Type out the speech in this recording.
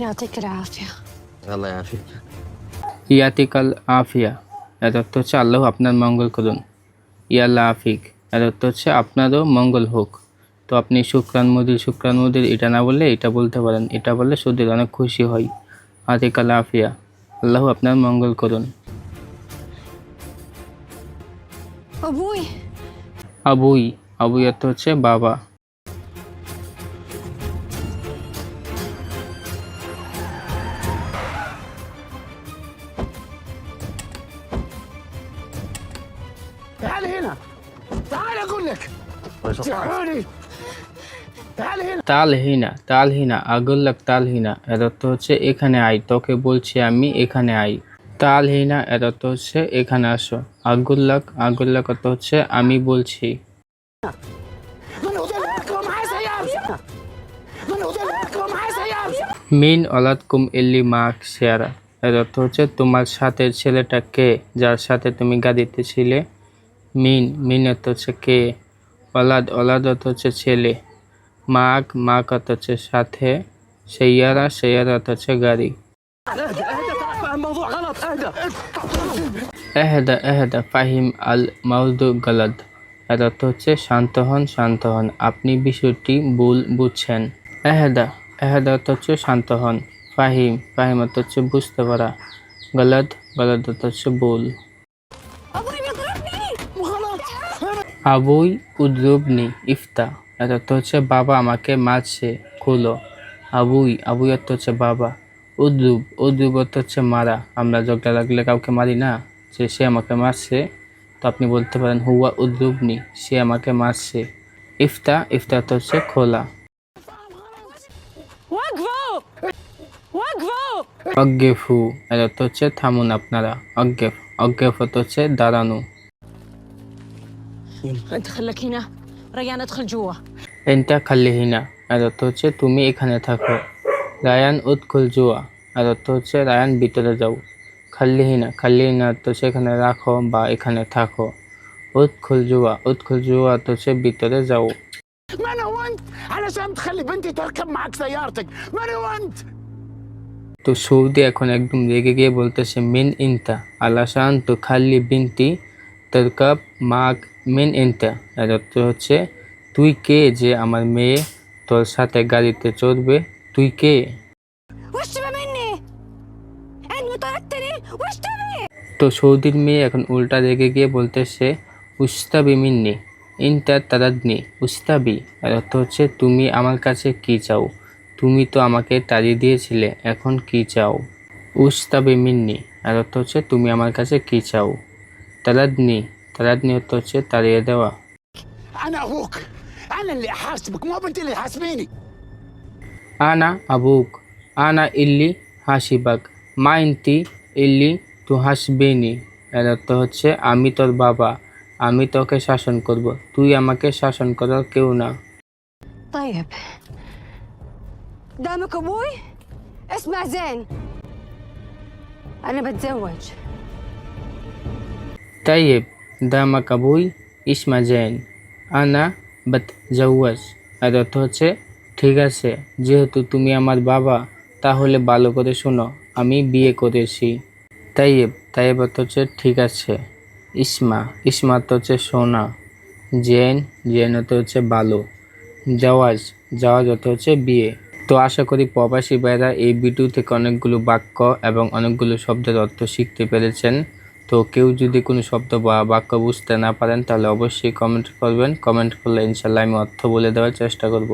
يعطيك العافية. الله يعافيك. ইয়াতিকাল আফিয়া এর অর্থ হচ্ছে আল্লাহ আপনার মঙ্গল করুন। ইয়াল্লা আফিক এর অর্থ হচ্ছে আপনারও মঙ্গল হোক। তো আপনি শুক্রান মুদির এটা না বললে এটা বলতে পারেন, এটা বললে সুদির অনেক খুশি হয়। ইয়াতিকাল আফিয়া আল্লাহ আপনার মঙ্গল করুন। أبوي. আবুই অর্থ হচ্ছে বাবা। تعال هنا، تعال اقول لك، تعالي تعال هنا. তালহিনা আগুল্লাক তালহিনা এর অর্থ হচ্ছে এখানে আই, তোকে বলছি আমি এখানে আই। তালহিনা এর অর্থ হচ্ছে এখানে আসো। আগুল্লাক অর্থ হচ্ছে আমি বলছি। من هذول معي سيارة، من هذول معي سيارة. মিন অলাদকুম ইল্লি মাক শেয়ারা এর অর্থ হচ্ছে তোমার সাথে ছেলেটা কে, যার সাথে তুমি গাড়িতে ছিলে। মিন অর্থ হচ্ছে কে। অলাদ অর্থ হচ্ছে ছেলে। মাক অর্থ হচ্ছে সাথে। সেয়ারা অর্থ হচ্ছে গাড়ি। اهدى فاهم الموضوع غلط، اهدى. এহেদা ফাহিম আল মাউদু গলদ এর অর্থ হচ্ছে শান্ত হন, আপনি বিষয়টি ভুল বুঝছেন। এহেদা অর্থ হচ্ছে শান্ত হন। ফাহিম অর্থ হচ্ছে বুঝতে পারা। গলদ অর্থ হচ্ছে ভুল। أبوي بيضربني. غلط. আবুই উদ্রুবনি ইফতা এর অর্থ হচ্ছে বাবা আমাকে মারছে, খুলো। আবুই অর্থ হচ্ছে বাবা। উদ্রুব অর্থ হচ্ছে মারা। আমরা ঝগড়া লাগলে কাউকে মারি না, যে সে আমাকে মারছে, তো আপনি বলতে পারেন হুয়া উদ্রুবনি, সে আমাকে মারছে। ইফতা অর্থ হচ্ছে খোলা। وقفوا وقفوا. অজ্ঞেফু এর অর্থ হচ্ছে থামুন আপনারা। অজ্ঞেফ অর্থ হচ্ছে দাঁড়ানো। أنت خليك هنا. ريان ادخل جوا. এনটা খাল্লিহিনা এর অর্থ হচ্ছে তুমি এখানে থাকো। রায়ান উৎকুল জুয়া এর অর্থ হচ্ছে রায়ান ভিতরে যাও। খাল্লিহিনা অর্থ হচ্ছে এখানে রাখো বা এখানে থাকো। উৎকুল জুয়া অর্থ হচ্ছে ভিতরে যাও। من هو انت علشان تخلي بنتي تركب معك سيارتك؟ من هو انت؟ তো সৌদি এখন একদম রেগে গিয়ে বলতেছে মিন ইনতা আলাসান তো খাল্লি বিনতি তরকাব মাক মিন ইনতা এর অর্থ হচ্ছে তুই কে যে আমার মেয়ে তোর সাথে গাড়িতে চড়বে, তুই কে? وش تبي مني؟ انت طردتني. وش تبي؟ তো সৌদির মেয়ে এখন উল্টা রেগে গিয়ে বলতেছে উস্তাবি মিন্নি ইনতা তারাদনি। উস্তাবি এর অর্থ হচ্ছে তুমি আমার কাছে কি চাও, তুমি তো আমাকে তাড়িয়ে দিয়েছিলে, এখন কি চাও। উস্তাবি মিন্নি এর অর্থ হচ্ছে তুমি আমার কাছে কি চাও। তারাদনি অর্থ হচ্ছে তাড়িয়ে দেওয়া। انا ابوك، انا اللي احاسبك مو بنتي اللي تحاسبيني. আনা আবুক আনা ইল্লি হাসিবাক মা ইন্তি ইল্লি তু হাসবেনি এর অর্থ হচ্ছে আমি তোর বাবা, আমি তোকে শাসন করব, তুই আমাকে শাসন করার কেউ না। طيب دامك ابوي اسمع زين. انا بتزوج. তাইয়েব দামা কাবুই ইসমা জেন আনা বাত জাওয়াজ এর অর্থ হচ্ছে ঠিক আছে, যেহেতু তুমি আমার বাবা তাহলে ভালো করে শোনো, আমি বিয়ে করেছি। তাইয়েব অর্থ হচ্ছে ঠিক আছে। ইসমা অর্থ হচ্ছে শোনা। জেন অর্থ হচ্ছে ভালো। জাওয়াজ অর্থ হচ্ছে বিয়ে। তো আশা করি প্রবাসী ভাইরা এই ভিডিও থেকে অনেকগুলো বাক্য এবং অনেকগুলো শব্দের অর্থ শিখতে পেরেছেন। তো কেউ যদি কোনো শব্দ বা বাক্য বুঝতে না পারেন তাহলে অবশ্যই কমেন্ট করবেন। কমেন্ট করলে ইনশাল্লাহ আমি অর্থ বলে দেওয়ার চেষ্টা করব।